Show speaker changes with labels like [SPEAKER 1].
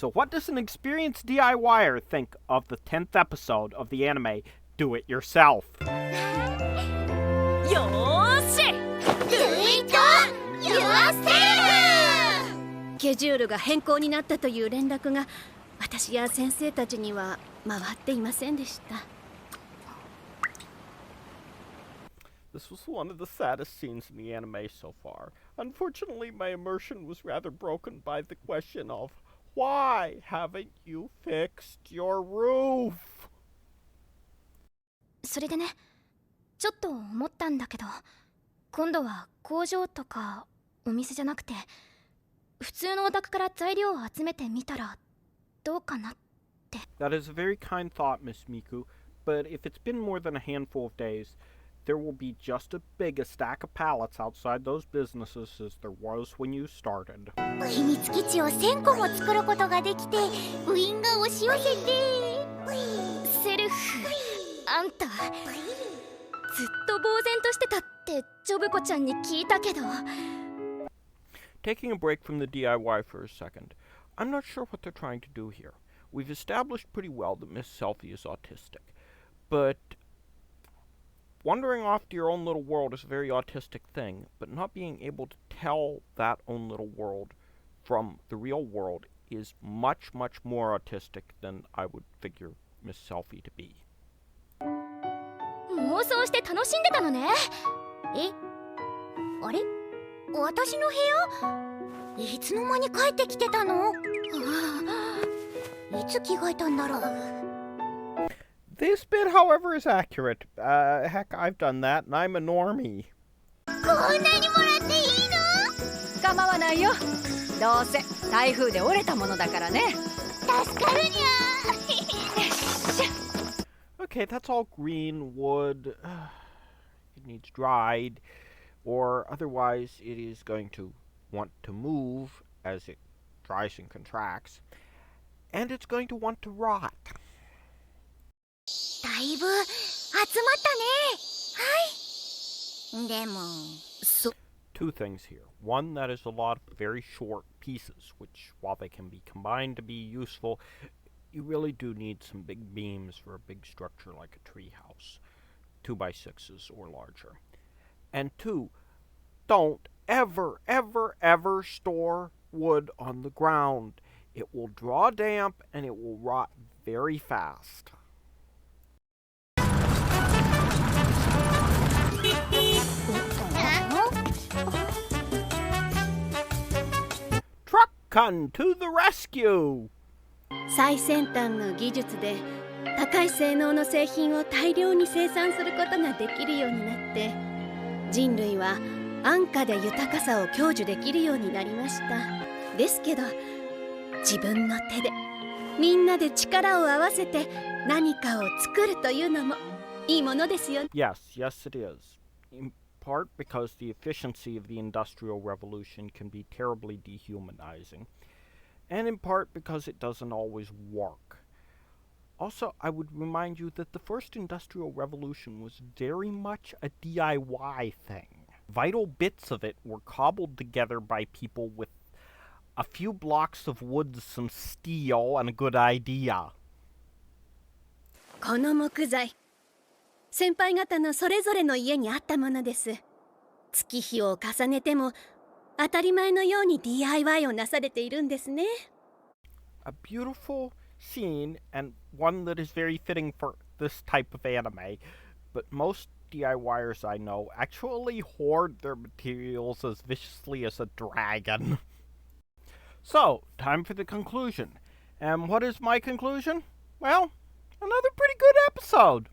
[SPEAKER 1] So what does an experienced DIYer think of the 10th episode of the anime Do It Yourself?
[SPEAKER 2] よーし
[SPEAKER 3] Do it yourself!
[SPEAKER 2] スケジュールが変更になったという連絡が私や先生たちには回っていませんでした。
[SPEAKER 1] This was one of the saddest scenes in the anime so far. Unfortunately, my immersion was rather broken by the question of, why haven't you fixed your roof?
[SPEAKER 3] それでね、ちょっと思ったんだけど、今度は工場とかお店じゃなくて普通のお宅から材料を集めてみたらどうかなって。
[SPEAKER 1] That is a very kind thought, Miss Miku, but if it's been more than a handful of days, there will be just as big a stack of pallets outside those businesses as there was when you started.
[SPEAKER 4] 秘密基地を1000個も作ることができて、部員が押し寄せて。
[SPEAKER 3] セルフ、あんたずっと呆然としてたってジョブ子ちゃんに聞いたけど。
[SPEAKER 1] Taking a break from the DIY for a second, I'm not sure what they're trying to do here. We've established pretty well that Miss Selfie is autistic, but wandering off to your own little world is a very autistic thing, but not being able to tell that own little world from the real world is much, much more autistic than I would figure Miss Selfie to be.
[SPEAKER 3] 妄想して楽しんでたのね。
[SPEAKER 4] え、あれ、私の部屋いつの間に帰ってきてたの？いつ着替えたんだろう。
[SPEAKER 1] This bit, however, is accurate. Heck, I've done that, and I'm a normie.
[SPEAKER 4] こんなにもらっていいの？
[SPEAKER 2] 構わないよ。どうせ台風で折れたものだからね。
[SPEAKER 4] 助かるにゃ。
[SPEAKER 1] Okay, that's all green wood. It needs dried, or otherwise it is going to want to move as it dries and contracts, and it's going to want to rot.
[SPEAKER 4] だいぶ集まったね。はい。でも、
[SPEAKER 1] Two things here. One, that is a lot of very short pieces, which, while they can be combined to be useful, you really do need some big beams for a big structure like a treehouse, 2x6s or larger. And two, don't ever, ever, ever store wood on the ground. It will draw damp and it will rot very fast. Truck-kun to the rescue!
[SPEAKER 2] 最先端の技術で高い性能の製品を大量に生産することができるようになって、人類は安価で豊かさを享受できるようになりました。ですけど、自分の手でみんなで力を合わせて何かを作るというのもいいものですよ。
[SPEAKER 1] Yes, yes it is. In part because the efficiency of the Industrial Revolution can be terribly dehumanizing, and in part because it doesn't always work. Also, I would remind you that the first Industrial Revolution was very much a DIY thing. Vital bits of it were cobbled together by people with a few blocks of wood, some steel, and a good idea.
[SPEAKER 2] この木材、先輩方のそれぞれの家にあったものです。月日を重ねても当たり前のように DIY をなされているんですね。
[SPEAKER 1] A beautiful scene, and one that is very fitting for this type of anime, but most DIYers I know actually hoard their materials as viciously as a dragon. So, time for the conclusion. And what is my conclusion? Well, another pretty good episode.